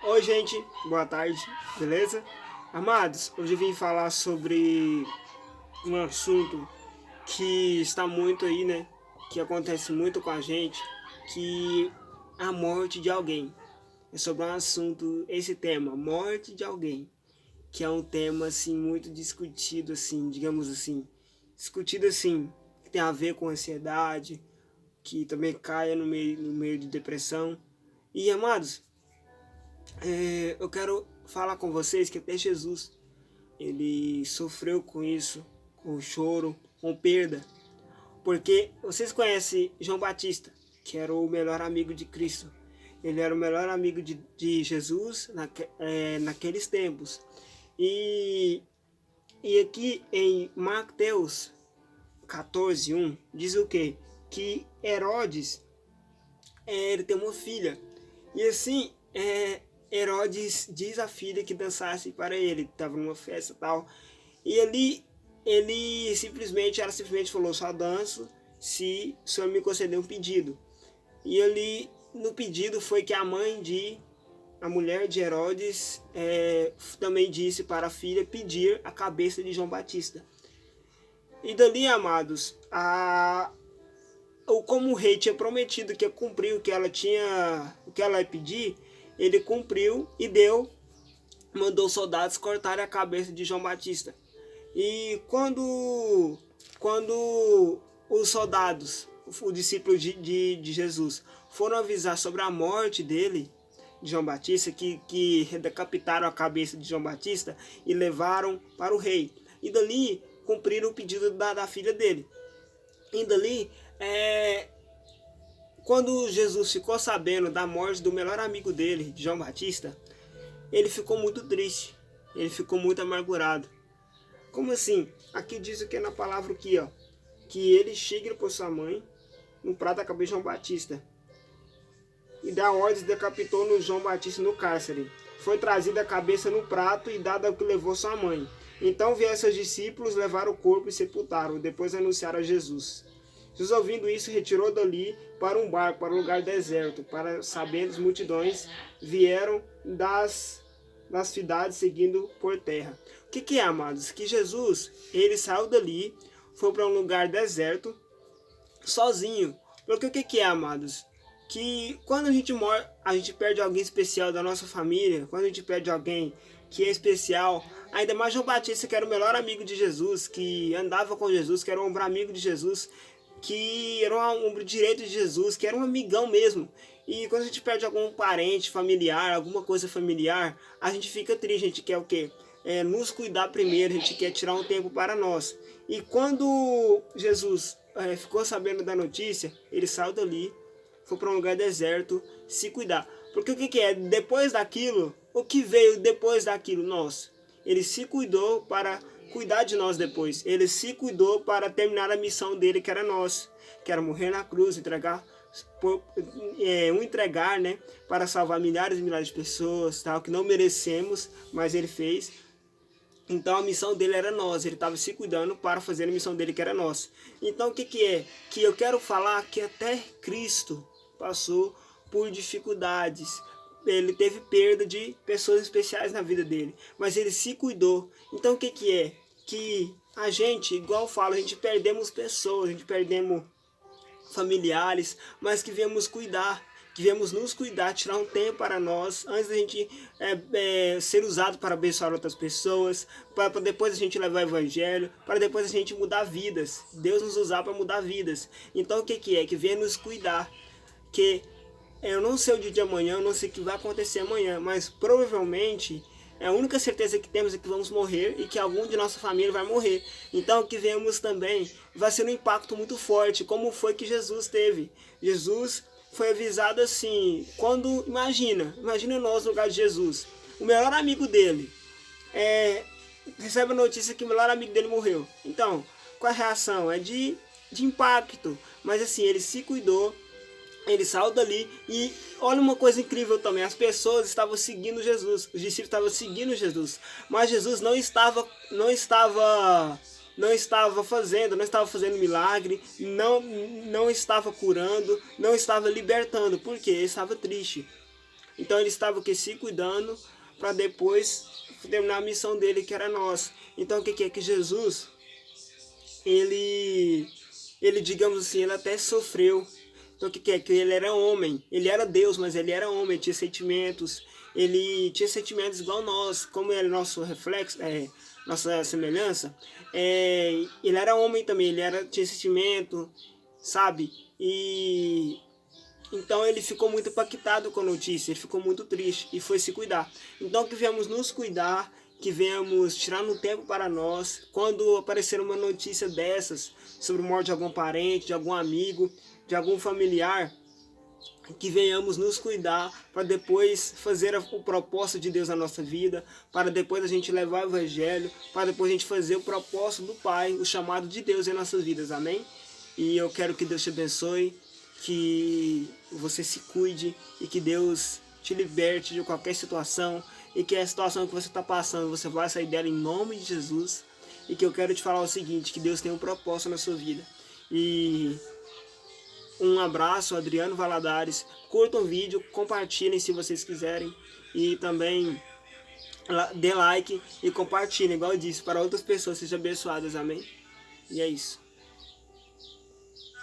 Oi, gente, boa tarde, beleza? Amados, hoje eu vim falar sobre um assunto que está muito aí, né? Que acontece muito com a gente, que é a morte de alguém. É sobre um assunto, esse tema, morte de alguém, que é um tema assim muito discutido assim, digamos assim, discutido assim, que tem a ver com ansiedade, que também caia no meio de depressão. E amados, eu quero falar com vocês que até Jesus, ele sofreu com isso, com choro, com perda. Porque vocês conhecem João Batista, que era o melhor amigo de Cristo. Ele era o melhor amigo de Jesus naqueles tempos. E, e aqui em Mateus 14:1 diz o quê? Que Herodes, ele tem uma filha. E assim, Herodes diz à filha que dançasse para ele. Estava numa festa e tal. E ali, ela simplesmente falou: só danço se o senhor me conceder um pedido. E ali, no pedido, foi que a mulher de Herodes, também disse para a filha pedir a cabeça de João Batista. E dali, amados, como o rei tinha prometido que ia cumprir o que ela ia pedir, ele cumpriu e mandou soldados cortarem a cabeça de João Batista. E quando os soldados, os discípulos de Jesus, foram avisar sobre a morte dele, de João Batista, que decapitaram a cabeça de João Batista e levaram para o rei. E dali cumpriram o pedido da filha dele. E dali, quando Jesus ficou sabendo da morte do melhor amigo dele, João Batista, ele ficou muito triste, ele ficou muito amargurado. Como assim? Aqui diz o que é na palavra aqui, ó, que ele chega por sua mãe no prato da cabeça de João Batista e dá ordens, decapitou no João Batista no cárcere. Foi trazida a cabeça no prato e dada ao que levou sua mãe. Então vieram seus discípulos, levaram o corpo e sepultaram. Depois anunciaram a Jesus. Jesus, ouvindo isso, retirou dali para um barco, para um lugar deserto, para sabendo as multidões vieram das cidades seguindo por terra. O que é, amados? Que Jesus, ele saiu dali, foi para um lugar deserto, sozinho. Porque o que é, amados? Que quando a gente morre, a gente perde alguém especial da nossa família, quando a gente perde alguém que é especial, ainda mais João Batista, que era o melhor amigo de Jesus, que andava com Jesus, que era um ombro amigo de Jesus, que era um ombro direito de Jesus, que era um amigão mesmo. E quando a gente perde algum parente, familiar, alguma coisa familiar, a gente fica triste, a gente quer o quê? Nos cuidar primeiro, a gente quer tirar um tempo para nós. E quando Jesus ficou sabendo da notícia, ele saiu dali, foi para um lugar deserto, se cuidar. Porque o que é? Depois daquilo, o que veio depois daquilo? Nós. Ele se cuidou para cuidar de nós depois. Ele se cuidou para terminar a missão dele, que era nós, que era morrer na cruz, entregar, né, para salvar milhares e milhares de pessoas, tal, que não merecemos, mas ele fez. Então a missão dele era nós, ele estava se cuidando para fazer a missão dele, que era nós. Então o que é? Que eu quero falar que até Cristo passou por dificuldades. Ele teve perda de pessoas especiais na vida dele, mas ele se cuidou. Então o que é? Que a gente, igual eu falo, a gente perdemos pessoas, a gente perdemos familiares, mas que viemos cuidar, que viemos nos cuidar, tirar um tempo para nós, antes da gente ser usado para abençoar outras pessoas, para depois a gente levar o evangelho, para depois a gente mudar vidas. Deus nos usar para mudar vidas. Então o que é? Que venha nos cuidar. Que eu não sei o dia de amanhã, eu não sei o que vai acontecer amanhã, mas provavelmente a única certeza que temos é que vamos morrer e que algum de nossa família vai morrer. Então o que vemos também vai ser um impacto muito forte, como foi que Jesus teve. Jesus foi avisado assim, quando, imagina nós no lugar de Jesus, o melhor amigo dele recebe a notícia que o melhor amigo dele morreu. Então, qual a reação? É de impacto, mas assim, ele se cuidou, ele saiu dali e olha uma coisa incrível também, as pessoas estavam seguindo Jesus, os discípulos estavam seguindo Jesus, mas Jesus não estava fazendo milagre, não estava curando, não estava libertando, porque ele estava triste. Então ele estava aqui se cuidando para depois terminar a missão dele, que era nossa. Então o que é que Jesus, ele digamos assim, ele até sofreu. Então o que é que ele era homem, ele era Deus, mas ele era homem, tinha sentimentos, ele tinha sentimentos igual nós, como ele é nosso reflexo, nossa semelhança, ele era homem também, tinha sentimento, sabe? E então ele ficou muito impactado com a notícia, ele ficou muito triste e foi se cuidar. Então que viemos nos cuidar, que viemos tirar um tempo para nós, quando aparecer uma notícia dessas, sobre a morte de algum parente, de algum amigo, de algum familiar, que venhamos nos cuidar para depois fazer o propósito de Deus na nossa vida, para depois a gente levar o evangelho, para depois a gente fazer o propósito do Pai, o chamado de Deus em nossas vidas, amém? E eu quero que Deus te abençoe, que você se cuide e que Deus te liberte de qualquer situação, e que a situação que você está passando, você vai sair dela em nome de Jesus. E que eu quero te falar o seguinte, que Deus tem um propósito na sua vida. E um abraço, Adriano Valadares. Curtam o vídeo, compartilhem se vocês quiserem. E também dê like e compartilhem, igual eu disse, para outras pessoas sejam abençoadas, amém? E é isso.